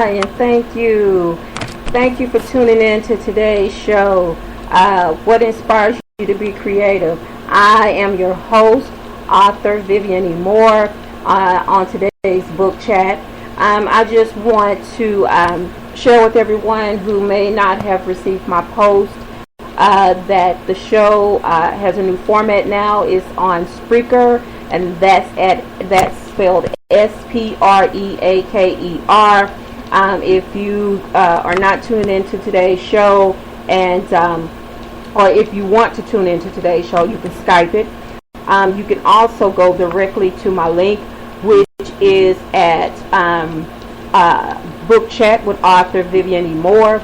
Hi, and thank you. Thank you for tuning in to today's show. What inspires you to be creative? I am your host, author Vivian E. Moore, on today's book chat. I just want to share with everyone who may not have received my post that the show has a new format now. It's on Spreaker, and that's spelled Spreaker. If you are not tuned into today's show, and or if you want to tune into today's show, you can Skype it. You can also go directly to my link, which is at book chat with author Vivian E. Moore,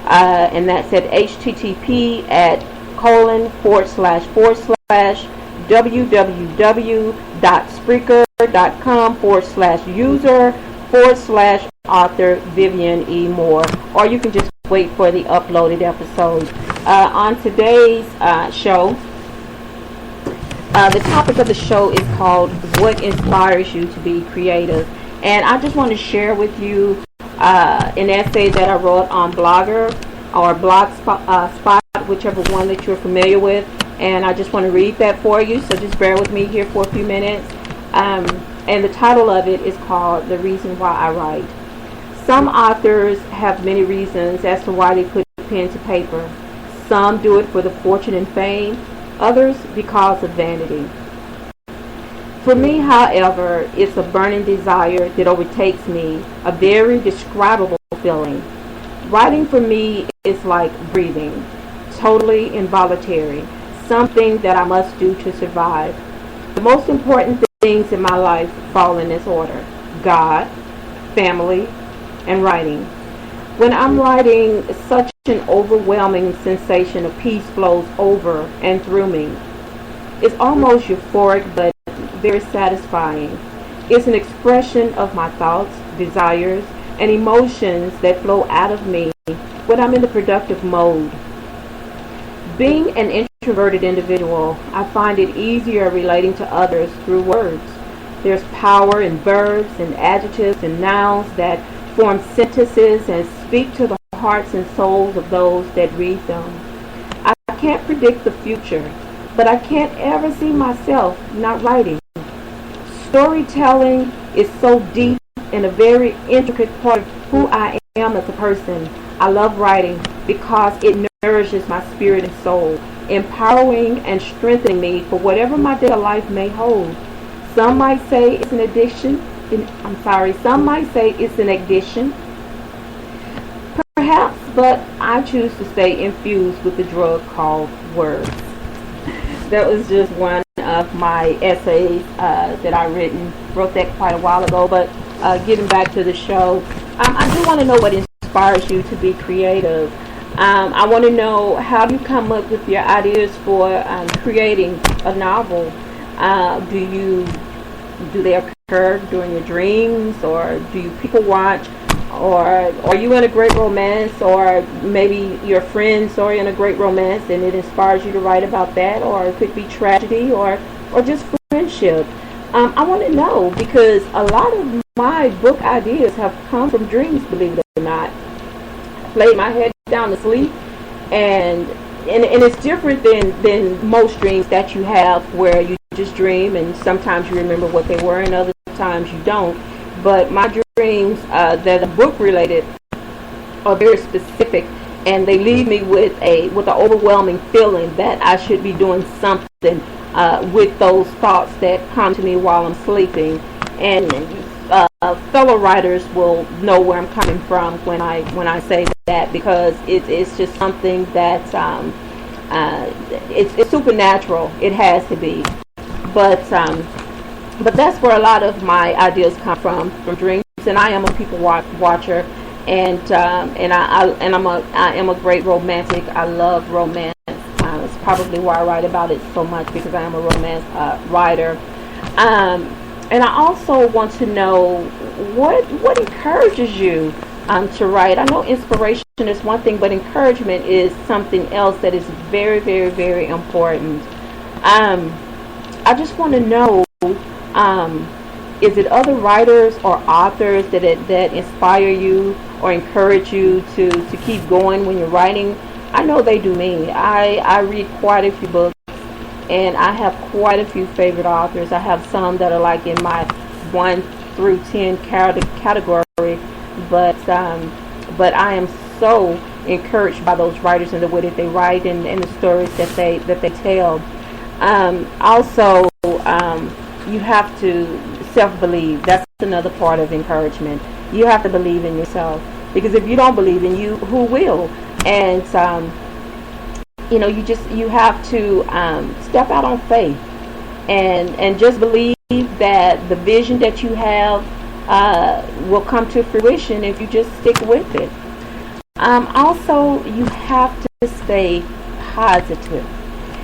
and that's at https://www.spreaker.com/user/author Vivian E. Moore, or you can just wait for the uploaded episode. On today's show, the topic of the show is called What Inspires You to Be Creative? And I just want to share with you an essay that I wrote on Blogger or Blogspot, whichever one that you're familiar with. And I just want to read that for you, so just bear with me here for a few minutes. And the title of it is called The Reason Why I Write. Some authors have many reasons as to why they put pen to paper. Some do it for the fortune and fame, others because of vanity. For me, however, it's a burning desire that overtakes me, a very describable feeling. Writing for me is like breathing, totally involuntary, something that I must do to survive. The most important things in my life fall in this order: God, family, and writing. When I'm writing, such an overwhelming sensation of peace flows over and through me. It's almost euphoric, but very satisfying. It's an expression of my thoughts, desires, and emotions that flow out of me when I'm in the productive mode. Being an introverted individual, I find it easier relating to others through words. There's power in verbs and adjectives and nouns that form sentences and speak to the hearts and souls of those that read them. I can't predict the future, but I can't ever see myself not writing. Storytelling is so deep and a very intricate part of who I am as a person. I love writing because it nourishes my spirit and soul, empowering and strengthening me for whatever my day of life may hold. Some might say it's an addiction. Some might say it's an addiction. Perhaps, but I choose to stay infused with the drug called words. That was just one of my essays that I wrote that quite a while ago. But getting back to the show, I do want to know what inspires you to be creative. I want to know how you come up with your ideas for creating a novel. Do they occur during your dreams, or do you people watch, or are you in a great romance, or maybe your friends are in a great romance and it inspires you to write about that, or it could be tragedy, or just friendship. I want to know, because a lot of my book ideas have come from dreams, believe it or not. I laid my head down to sleep, and it's different than most dreams that you have, where you just dream and sometimes you remember what they were and other times you don't. But my dreams that are book related are very specific, and they leave me with an overwhelming feeling that I should be doing something with those thoughts that come to me while I'm sleeping. And fellow writers will know where I'm coming from when I say that, because it's just something that it's supernatural. It has to be. But that's where a lot of my ideas come from dreams. And I am a people watcher, and I am a great romantic. I love romance. It's probably why I write about it so much, because I am a romance writer. And I also want to know what encourages you to write. I know inspiration is one thing, but encouragement is something else that is very, very, very important. I just want to know is it other writers or authors that inspire you or encourage you to keep going when you're writing? I know they do me. I read quite a few books, and I have quite a few favorite authors. I have some that are like in my 1 through 10 category, but I am so encouraged by those writers and the way that they write and the stories that they tell. Also, you have to self-believe. That's another part of encouragement. You have to believe in yourself, because if you don't believe in you, who will? And you have to step out on faith and just believe that the vision that you have will come to fruition if you just stick with it. Also, you have to stay positive.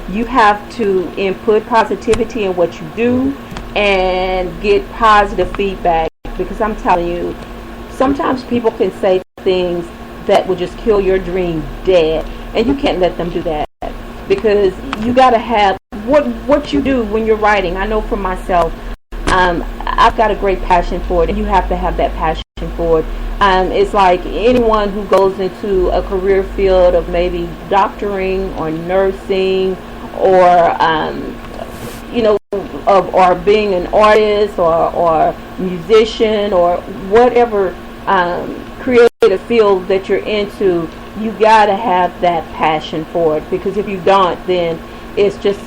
You have to input positivity in what you do and get positive feedback, because I'm telling you, sometimes people can say things that will just kill your dream dead, and you can't let them do that, because you got to have what you do when you're writing. I know for myself, I've got a great passion for it, and you have to have that passion for it. It's like anyone who goes into a career field of maybe doctoring or nursing or or being an artist or musician or whatever creative field that you're into. You gotta have that passion for it, because if you don't, then it's just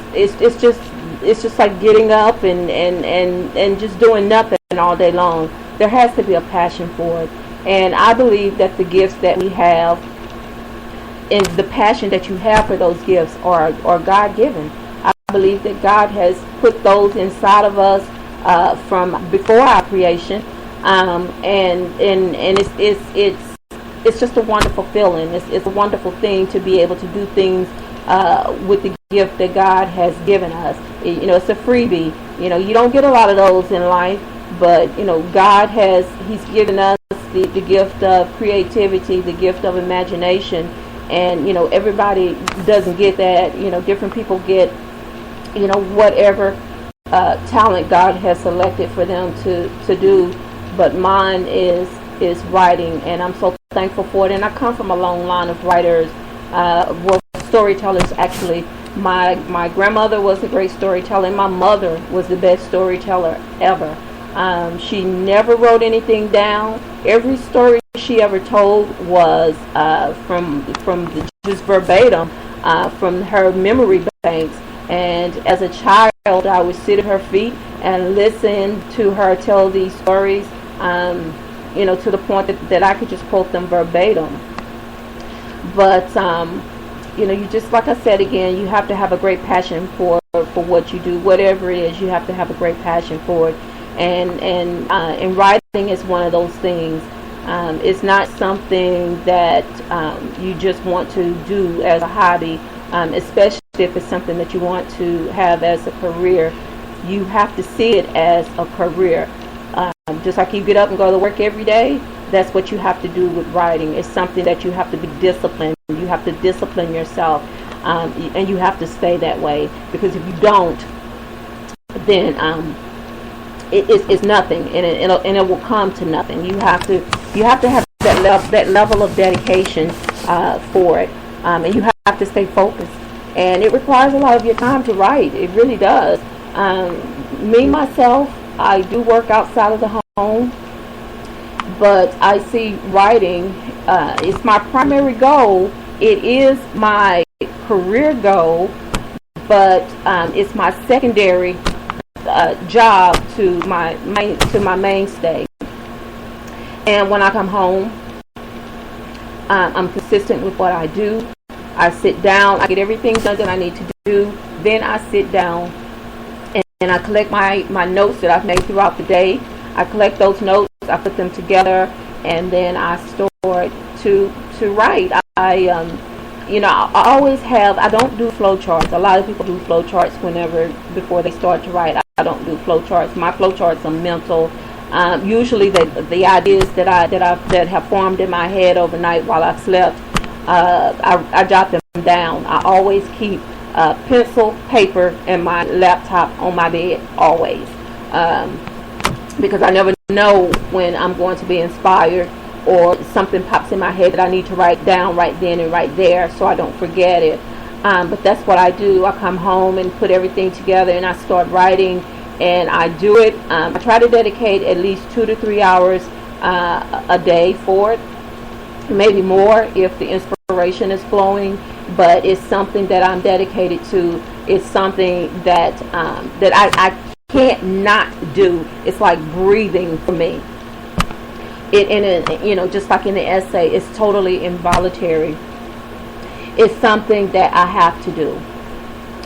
like getting up and just doing nothing all day long. There has to be a passion for it, and I believe that the gifts that we have and the passion that you have for those gifts are God-given. I believe that God has put those inside of us from before our creation, and it's just a wonderful feeling. It's a wonderful thing to be able to do things with the gift that God has given us. It's a freebie. You don't get a lot of those in life, but God He's given us the gift of creativity, the gift of imagination, and everybody doesn't get that. Different people get whatever talent God has selected for them to do, but mine is writing, and I'm so thankful for it. And I come from a long line of writers, storytellers. Actually, my grandmother was a great storyteller, and my mother was the best storyteller ever. She never wrote anything down. Every story she ever told was from just verbatim from her memory banks. And as a child, I would sit at her feet and listen to her tell these stories, to the point that I could just quote them verbatim. But you just, like I said again, you have to have a great passion for what you do, whatever it is. You have to have a great passion for it, and writing is one of those things. It's not something that you just want to do as a hobby, especially if it's something that you want to have as a career. You have to see it as a career. Just like you get up and go to work every day, that's what you have to do with writing. It's something that you have to be disciplined. You have to discipline yourself, and you have to stay that way, because if you don't, then it's nothing, and it will come to nothing. You have to have that level of dedication for it, and you have to stay focused. And it requires a lot of your time to write. It really does. Me myself, I do work outside of the home, but I see writing is my primary goal. It is my career goal, but it's my secondary job to my mainstay. And when I come home, I'm consistent with what I do. I sit down, I get everything done that I need to do. Then I sit down and I collect my notes that I've made throughout the day. I collect those notes, I put them together, and then I start to write. I always have. I don't do flow charts. A lot of people do flow charts before they start to write. I don't do flow charts. My flow charts are mental. Usually the ideas that have formed in my head overnight while I've slept, I jot them down. I always keep pencil, paper, and my laptop on my bed, always. because I never know when I'm going to be inspired or something pops in my head that I need to write down right then and right there so I don't forget it. But that's what I do. I come home and put everything together and I start writing, and I do it. I try to dedicate at least 2 to 3 hours a day for it, maybe more if the inspiration is flowing, but it's something that I'm dedicated to. It's something that I can't not do. It's like breathing for me. Just like in the essay, it's totally involuntary. It's something that I have to do.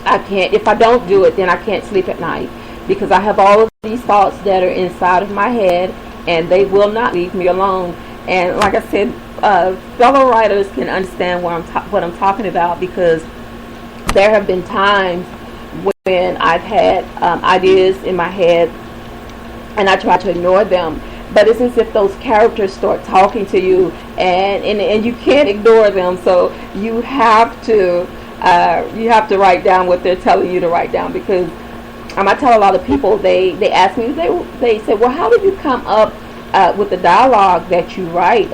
I can't, if I don't do it, then I can't sleep at night, because I have all of these thoughts that are inside of my head, and they will not leave me alone. And like I said, fellow writers can understand what I'm talking about, because there have been times when I've had ideas in my head and I try to ignore them, but it's as if those characters start talking to you, and you can't ignore them. So you have to write down what they're telling you to write down. Because I tell a lot of people, they ask me, they say, well, how did you come up with the dialogue that you write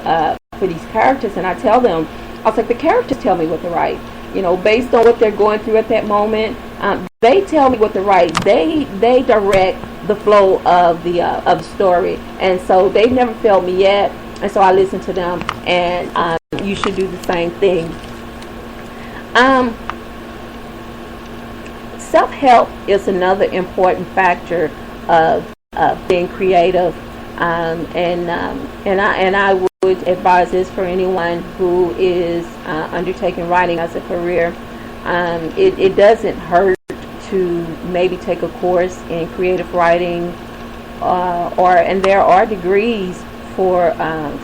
for these characters? And I tell them, I was like, the characters tell me what to write. Based on what they're going through at that moment, they tell me what to write. They direct the flow of the story, and so they've never failed me yet. And so I listen to them, and you should do the same thing. Self-help is another important factor of being creative, and I would advise this for anyone who is undertaking writing as a career. It doesn't hurt to maybe take a course in creative writing, and there are degrees for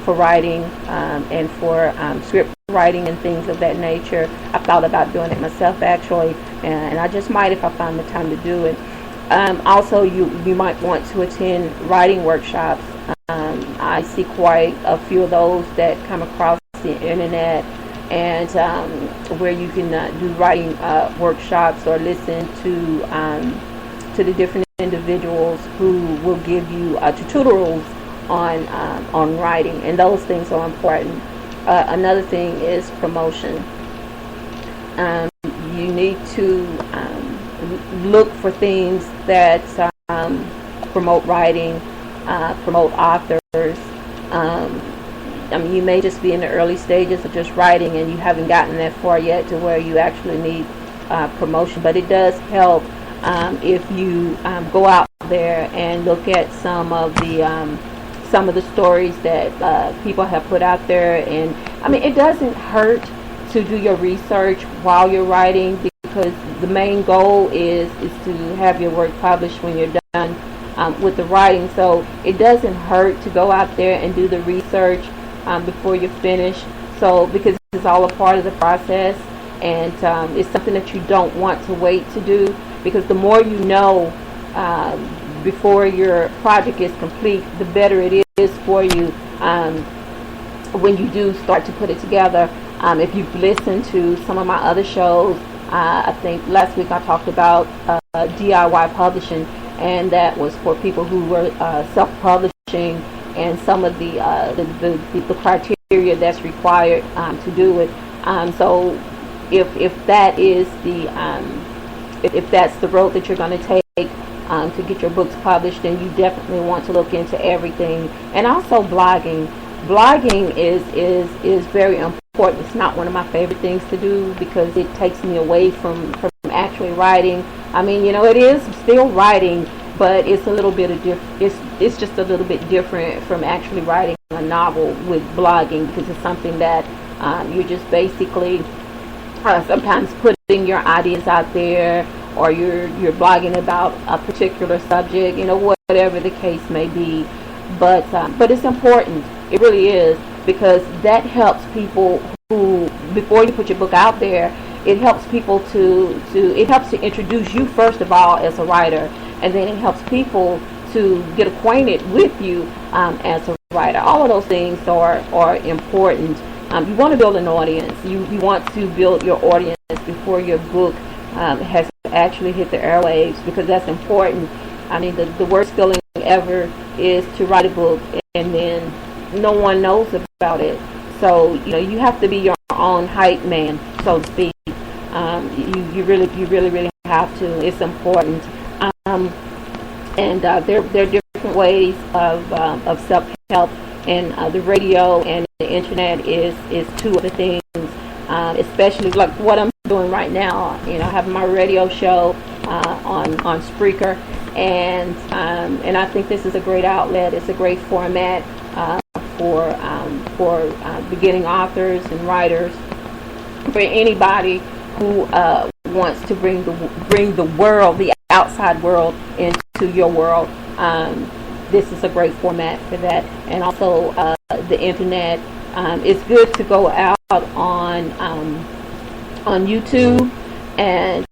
writing and for script writing and things of that nature. I've thought about doing it myself, actually, and I just might if I find the time to do it. Also, you might want to attend writing workshops. I see quite a few of those that come across the internet, and where you can do writing workshops or listen to the different individuals who will give you tutorials on writing, and those things are important. Another thing is promotion. You need to look for things that promote writing, promote authors. You may just be in the early stages of just writing, and you haven't gotten that far yet to where you actually need promotion. But it does help if you go out there and look at some of the stories that people have put out there. And it doesn't hurt to do your research while you're writing, because the main goal is to have your work published when you're done with the writing. So it doesn't hurt to go out there and do the research before you finish. So because it's all a part of the process, and it's something that you don't want to wait to do, because the more you know before your project is complete, the better it is for you when you do start to put it together. If you've listened to some of my other shows, I think last week I talked about DIY publishing, and that was for people who were self-publishing, and some of the criteria that's required to do it. So if that is if that's the road that you're going to take to get your books published, then you definitely want to look into everything. And also blogging. Blogging is very important. It's not one of my favorite things to do, because it takes me away from actually writing. It is still writing, but it's a little bit of it's just a little bit different from actually writing a novel with blogging, because it's something that you're just basically sometimes putting your ideas out there, or you're blogging about a particular subject, whatever the case may be. But it's important. It really is, because that helps people who, before you put your book out there, it helps people it helps to introduce you first of all as a writer, and then it helps people to get acquainted with you as a writer. All of those things are important. You want to build an audience. You want to build your audience before your book has actually hit the airwaves, because that's important. The worst feeling ever is to write a book and then no one knows about it. So you have to be your own hype man, so to speak. You really have to. It's important. And there are different ways of self-help, and the radio and the internet is two of the things. Especially like what I'm doing right now. I have my radio show on Spreaker, and I think this is a great outlet. It's a great format for beginning authors and writers, for anybody who wants to bring the world, the outside world, into your world. This is a great format for that, and also the internet. It's good to go out on YouTube and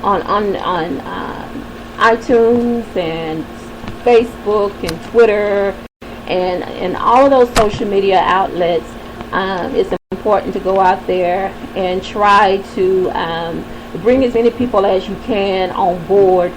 on iTunes and Facebook and Twitter and all of those social media outlets. It's important to go out there and try to bring as many people as you can on board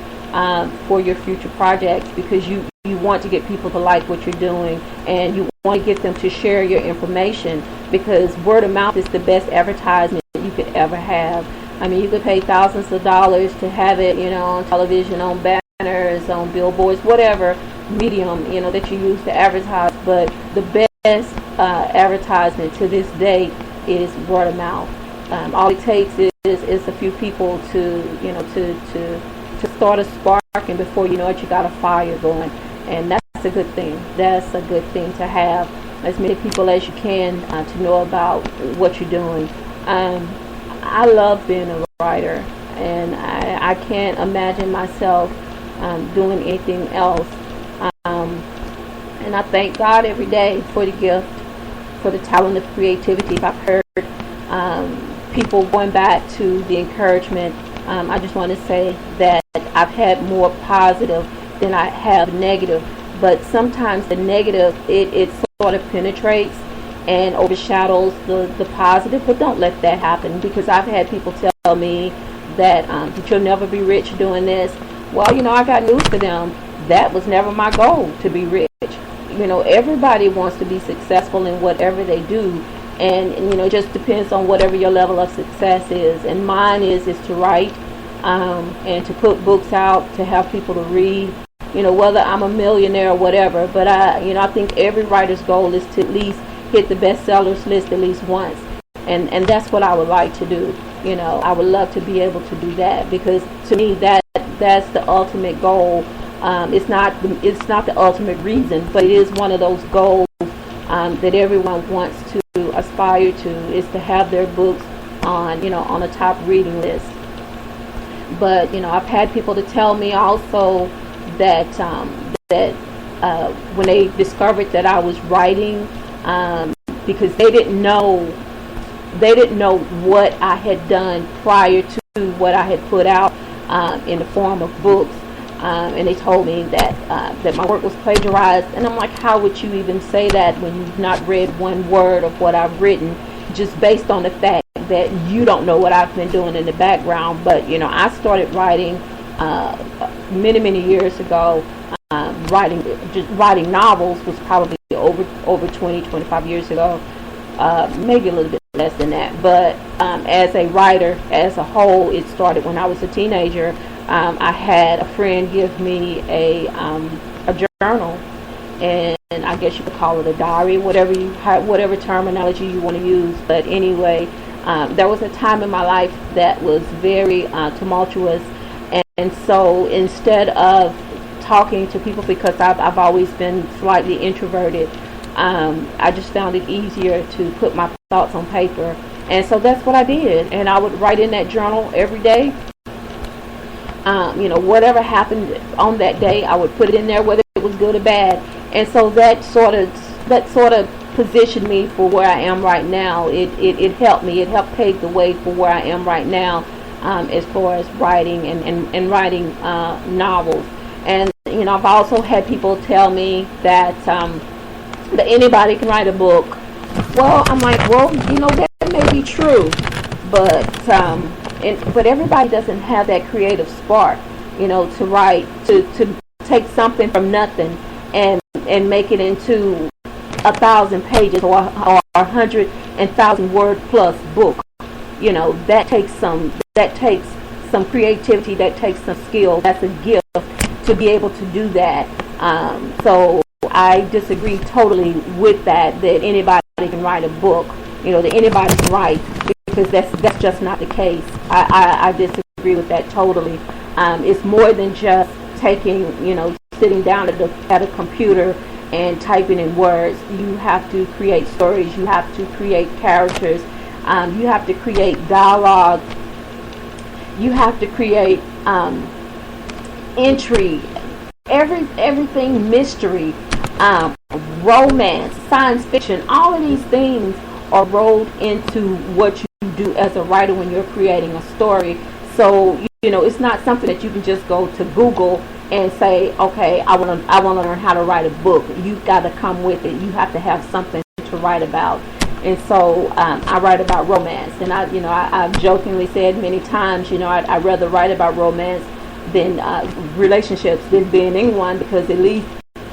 for your future projects, because you want to get people to like what you're doing, and you want to get them to share your information, because word of mouth is the best advertisement you could ever have. I mean, you could pay thousands of dollars to have it, on television, on banners, on billboards, whatever medium, that you use to advertise, but the best advertisement to this day is word of mouth. All it takes is a few people to start a spark, and before you know it, you got a fire going. And that's a good thing. That's a good thing to have as many people as you can to know about what you're doing. I love being a writer, and I can't imagine myself doing anything else. And I thank God every day for the gift, for the talent of creativity. I've heard people going back to the encouragement. I just want to say that I've had more positive than I have negative, but sometimes the negative, it sort of penetrates and overshadows the positive. But don't let that happen, because I've had people tell me that you'll never be rich doing this. Well, I got news for them. That was never my goal, to be rich. Everybody wants to be successful in whatever they do, and it just depends on whatever your level of success is. And mine is to write and to put books out, to have people to read, whether I'm a millionaire or whatever. But I think every writer's goal is to at least hit the bestsellers list at least once, and that's what I would like to do. I would love to be able to do that, because to me that's the ultimate goal. It's not the ultimate reason, but it is one of those goals that everyone wants to aspire to, is to have their books on a top reading list. But I've had people to tell me also that when they discovered that I was writing, because they didn't know what I had done prior to what I had put out in the form of books. And they told me that my work was plagiarized. And I'm like, how would you even say that when you've not read one word of what I've written, just based on the fact that you don't know what I've been doing in the background? But I started writing many years ago. Writing novels was probably over 25 years ago, maybe a little bit less than that. But as a writer, as a whole, it started when I was a teenager. I had a friend give me a journal, and I guess you could call it a diary, whatever terminology you want to use. But anyway, there was a time in my life that was very tumultuous, and so instead of talking to people, because I've always been slightly introverted, I just found it easier to put my thoughts on paper. And so that's what I did, and I would write in that journal every day. Whatever happened on that day, I would put it in there, whether it was good or bad. And so that sort of positioned me for where I am right now. It helped me. It helped pave the way for where I am right now, as far as writing and writing novels. And I've also had people tell me that anybody can write a book. Well, I'm like, that may be true, but everybody doesn't have that creative spark, to write, to take something from nothing and make it into 1,000 pages or 100,000 word plus book. You know, that takes some creativity, that takes some skill. That's a gift to be able to do that. So I disagree totally with that anybody can write a book, you know, that anybody can write, because that's just not the case. I disagree with that totally. It's more than just taking, you know, sitting down at a computer and typing in words. You have to create stories. You have to create characters. You have to create dialogue. You have to create intrigue, everything, mystery, romance, science fiction. All of these things are rolled into what you do as a writer when you're creating a story. So, you know, it's not something that you can just go to Google and say, okay, I want to learn how to write a book. You've got to come with it. You have to have something to write about. And so I write about romance, and I've jokingly said many times, you know, I'd rather write about romance than relationships than being in one, because at least,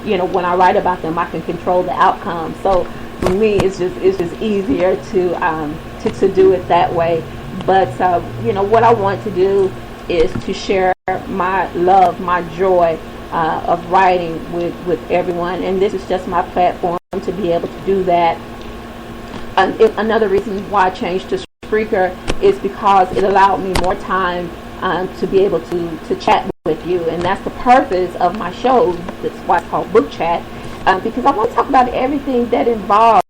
you know, when I write about them, I can control the outcome. So for me, it's just easier to do it that way. But you know, what I want to do is to share my love, my joy of writing with everyone, and this is just my platform to be able to do that. Another reason why I changed to Spreaker is because it allowed me more time to be able to chat with you, and that's the purpose of my show. That's why it's called Book Chat, because I want to talk about everything that involves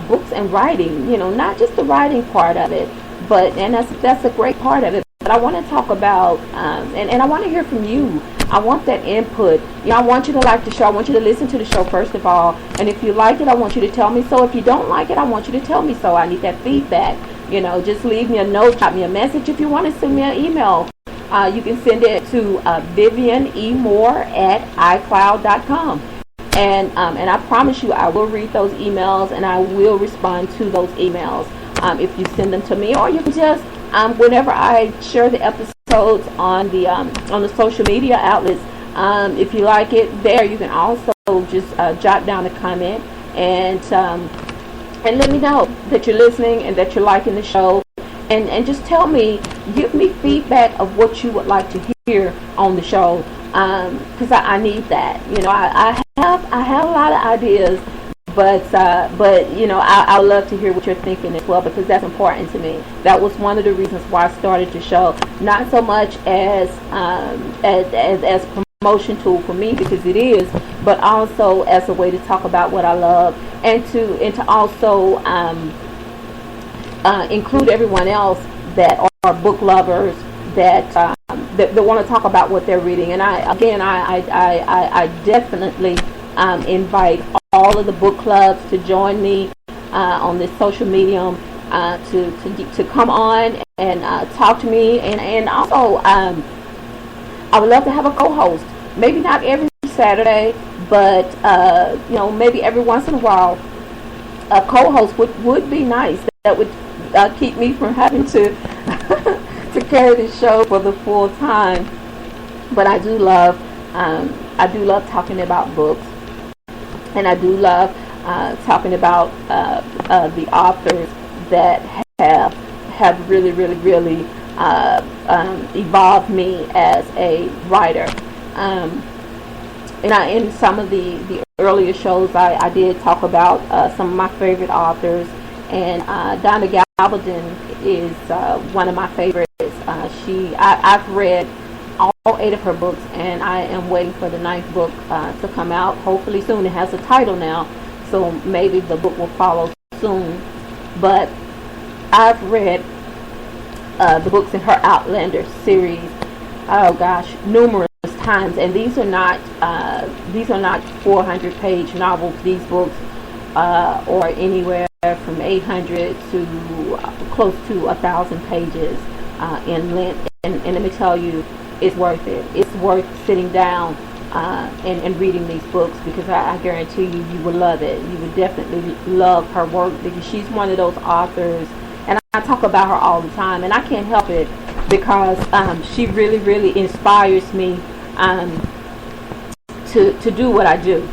books and writing. You know, not just the writing part of it, and that's a great part of it. But I want to talk about, and I want to hear from you. I want that input. You know, I want you to like the show. I want you to listen to the show first of all. And if you like it, I want you to tell me so. If you don't like it, I want you to tell me so. I need that feedback. You know, just leave me a note, drop me a message. If you want to send me an email, you can send it to VivianEMoore@iCloud.com. And I promise you, I will read those emails and I will respond to those emails if you send them to me, or you can just whenever I share the episodes on the social media outlets, if you like it there, you can also just jot down a comment and let me know that you're listening and that you're liking the show, and just tell me, give me feedback of what you would like to hear on the show, because I need that. You know, I have a lot of ideas, but you know, I would love to hear what you're thinking as well, because that's important to me. That was one of the reasons why I started the show, not so much as promotion tool for me, because it is, but also as a way to talk about what I love, and to also include everyone else that are book lovers that want to talk about what they're reading. And I definitely invite all of the book clubs to join me on this social medium, to come on and talk to me, and also I would love to have a co-host. Maybe not every Saturday, but you know, maybe every once in a while. A co-host would be nice. That would keep me from having to to carry the show for the full time. But I do love talking about books, and I do love talking about the authors that have really evolved me as a writer. And in some of the earlier shows, I did talk about some of my favorite authors, and Donna Gabaldon is one of my favorites. I've read all 8 of her books, and I am waiting for the 9th book to come out, hopefully soon. It has a title now, so maybe the book will follow soon. But I've read the books in her Outlander series, oh gosh, numerous times, and these are not 400-page novels. These books are anywhere from 800 to close to 1,000 pages in length, and let me tell you, it's worth it. It's worth sitting down and reading these books, because I guarantee you will love it. You would definitely love her work, because she's one of those authors, and I talk about her all the time, and I can't help it, because she really inspires me to do what I do.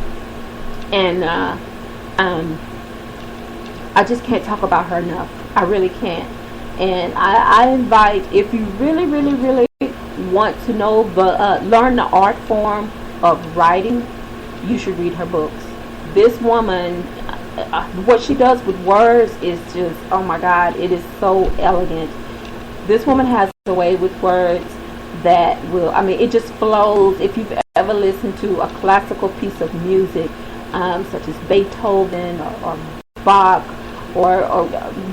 And I just can't talk about her enough. I really can't. And I invite, if you really, really, really want to know, learn the art form of writing, you should read her books. This woman, what she does with words is just, oh my God, it is so elegant. This woman has a way with words that will, I mean, it just flows. If you've ever listened to a classical piece of music, such as Beethoven or Bach, or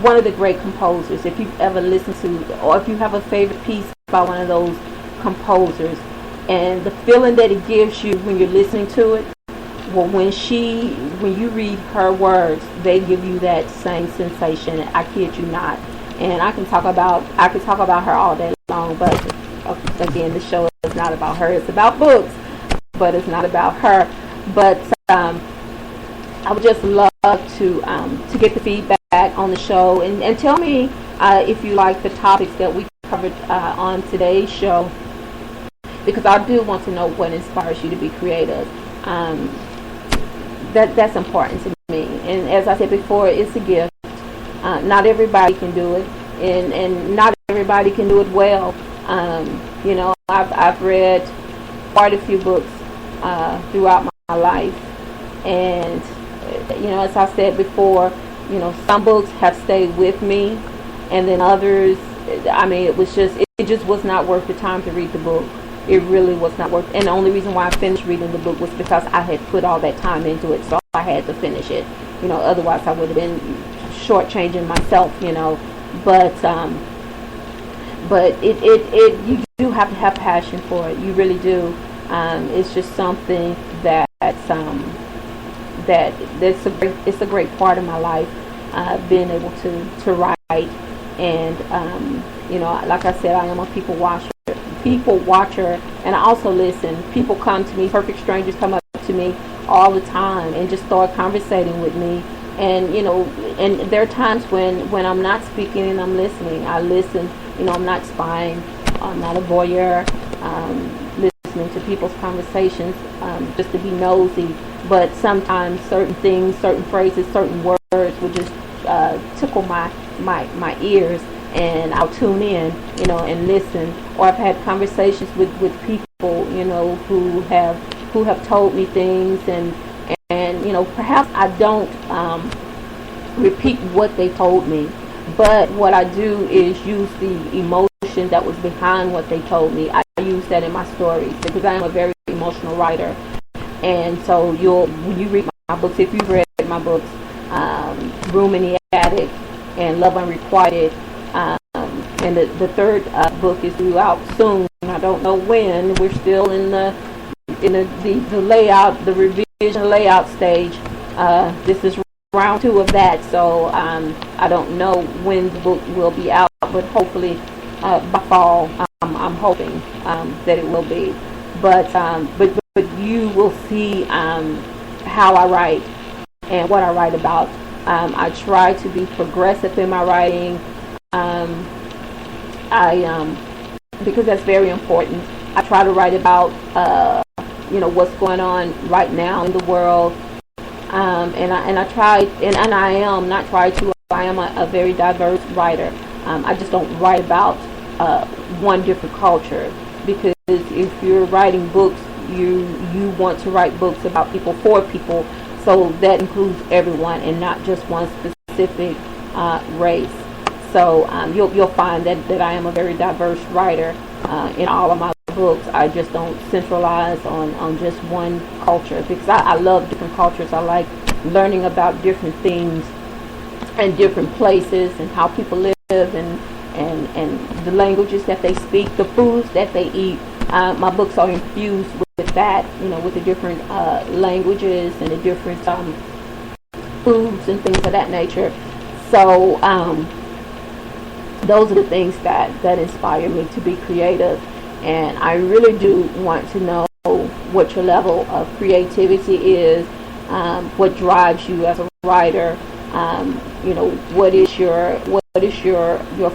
one of the great composers, if you've ever listened to, or if you have a favorite piece by one of those composers, and the feeling that it gives you when you're listening to it, well, when you read her words, they give you that same sensation. I kid you not. And I could talk about her all day long, but again, the show is not about her. It's about books, but it's not about her. But I would just love to get the feedback on the show, and tell me if you like the topics that we covered on today's show, because I do want to know what inspires you to be creative. That's important to me. And as I said before, it's a gift. Not everybody can do it, and not everybody can do it well. You know, I've read quite a few books throughout my life, and you know, as I said before, you know, some books have stayed with me, and then others, I mean, it just was not worth the time to read the book. It really was not worth, and the only reason why I finished reading the book was because I had put all that time into it, so I had to finish it. You know, otherwise I would have been shortchanging myself, you know. But you do have to have passion for it. You really do. It's just something that's it's a great part of my life, being able to write. And you know, like I said, I am a people watcher, and I also listen. People come to me, perfect strangers come up to me all the time and just start conversating with me. And you know, and there are times when I'm not speaking and I'm listening. I listen. You know, I'm not spying. I'm not a voyeur. Listening to people's conversations just to be nosy. But sometimes certain things, certain phrases, certain words will just tickle my ears, and I'll tune in, you know, and listen. Or I've had conversations with people, you know, who have told me things, and you know, perhaps I don't repeat what they told me, but what I do is use the emotion that was behind what they told me. I use that in my stories because I am a very emotional writer. And so when you read my books, if you've read my books, Room in the Attic and Love Unrequited, and the third book is due out soon. I don't know when. We're still in the layout, the revision layout stage. This is round 2 of that, so I don't know when the book will be out, but hopefully by fall. I'm hoping that it will be. But you will see how I write and what I write about. I try to be progressive in my writing. Because that's very important. I try to write about you know, what's going on right now in the world. I am a very diverse writer. I just don't write about one different culture, because if you're writing books, you want to write books about people for people, so that includes everyone and not just one specific race. So you'll find that I am a very diverse writer in all of my books. I just don't centralize on just one culture, because I love different cultures. I like learning about different things and different places and how people live, and the languages that they speak, the foods that they eat. My books are infused with that, you know, with the different languages and the different foods and things of that nature. So those are the things that inspire me to be creative. And I really do want to know what your level of creativity is, what drives you as a writer. You know, what is your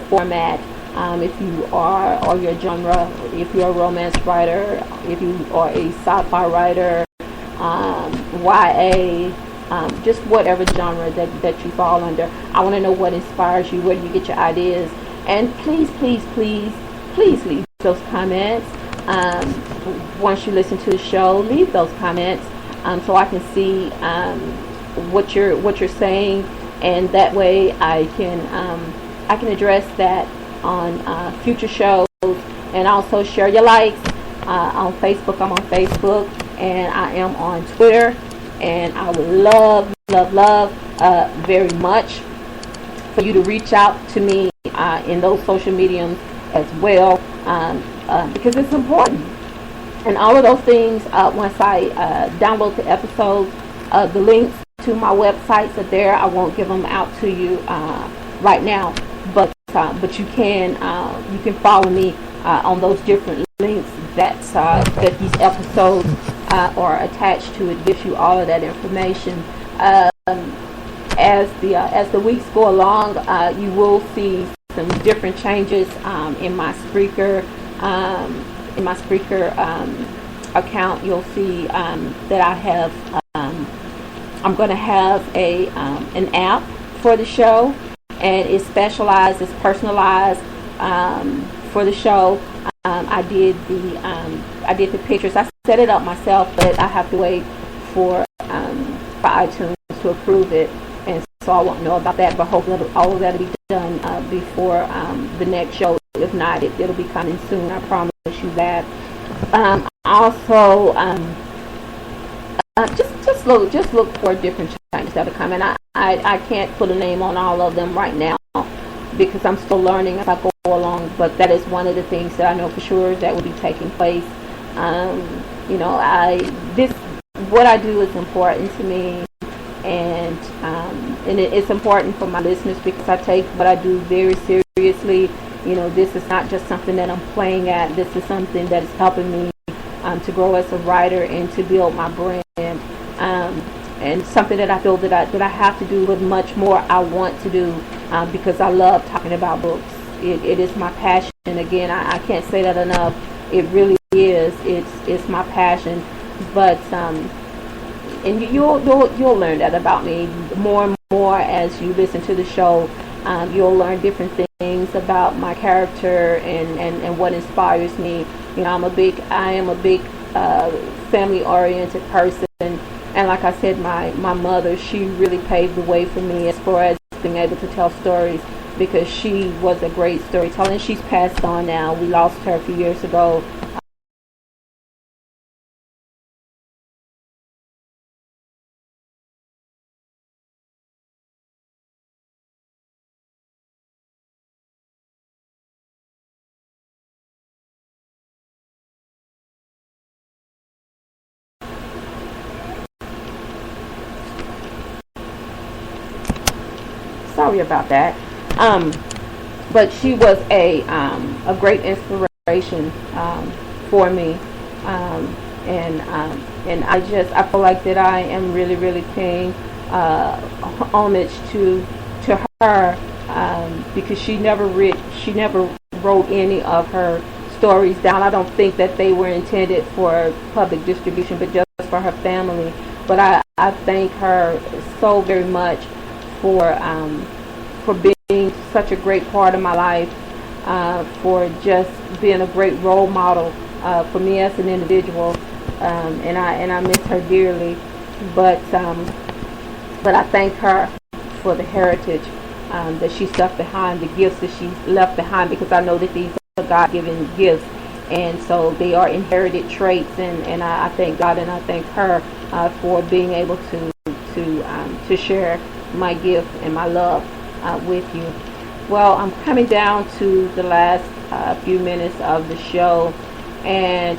format? If you are, or your genre, if you're a romance writer, if you are a sci-fi writer, YA, just whatever genre that you fall under. I want to know what inspires you, where do you get your ideas, and please, please, please, please leave those comments. Once you listen to the show, leave those comments so I can see what you're saying, and that way I can address that on future shows, and also share your likes on Facebook. I'm on Facebook, and I am on Twitter, and I would love very much for you to reach out to me in those social mediums as well, because it's important. And all of those things, once I download the episodes, the links to my websites are there. I won't give them out to you right now, but you can follow me on those different links that these episodes are attached to. It gives you all of that information. As the weeks go along, you will see some different changes in my Spreaker account. You'll see that I have I'm going to have an app for the show, and it's specialized, it's personalized for the show. I did the pictures. I set it up myself, but I have to wait for iTunes to approve it, and so I won't know about that. But hopefully all of that will be done before the next show. If not, it'll be coming soon. I promise you that. Also, just look for different changes that are coming. I can't put a name on all of them right now because I'm still learning as I go along. But that is one of the things that I know for sure that will be taking place. What I do is important to me, and it's important for my listeners because I take what I do very seriously. This is not just something that I'm playing at. This is something that is helping me to grow as a writer and to build my brand. And something that I feel that I have to do with much more I want to do because I love talking about books. It is my passion. Again, I can't say that enough. It really is. It's my passion. But and you'll learn that about me more and more as you listen to the show. You'll learn different things about my character and what inspires me. I am a big family-oriented person, and like I said, my mother, she really paved the way for me as far as being able to tell stories because she was a great storyteller, and she's passed on now. We lost her a few years ago. Sorry about that. But she was a great inspiration for me, and I feel like that I am really paying homage to her because she never wrote any of her stories down. I don't think that they were intended for public distribution, but just for her family. But I thank her so very much for being such a great part of my life, for just being a great role model for me as an individual, and I miss her dearly. But I thank her for the heritage that she left behind, the gifts that she left behind, because I know that these are God-given gifts, and so they are inherited traits, and I thank God and I thank her for being able to share my gift and my love with you. Well, I'm coming down to the last few minutes of the show, and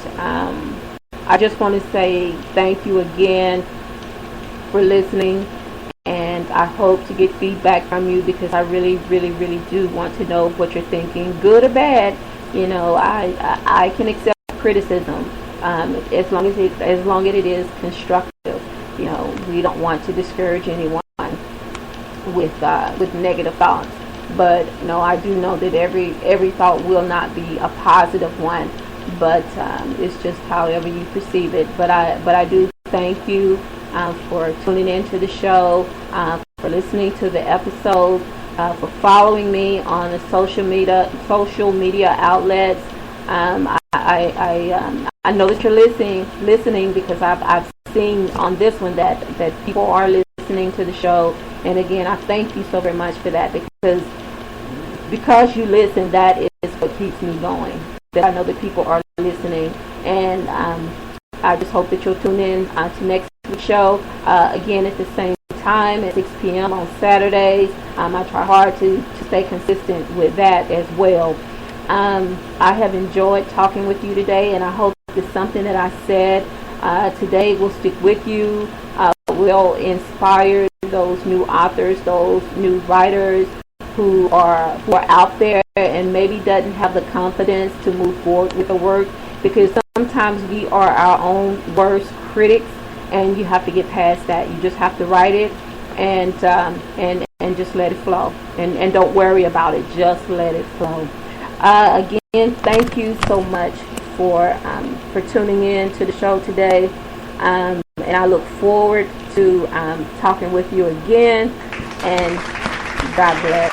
I just want to say thank you again for listening, and I hope to get feedback from you because I really do want to know what you're thinking, good or bad. I can accept criticism as long as it is constructive. We don't want to discourage anyone with negative thoughts, but I do know that every thought will not be a positive one, but it's just however you perceive it. But I do thank you for tuning into the show, for listening to the episode, for following me on the social media outlets. I know that you're listening because I've seen on this one that people are listening to the show. And again, I thank you so very much for that, because you listen, that is what keeps me going. That I know that people are listening, and I just hope that you'll tune in to next week's show again at the same time at 6 p.m. on Saturdays. I try hard to stay consistent with that as well. I have enjoyed talking with you today, and I hope that something that I said today will stick with you, will inspire those new authors, those new writers who are out there and maybe doesn't have the confidence to move forward with the work, because sometimes we are our own worst critics, and you have to get past that. You just have to write it and just let it flow, and don't worry about it. Just let it flow. Again, thank you so much for tuning in to the show today, and I look forward to talking with you again, and God bless.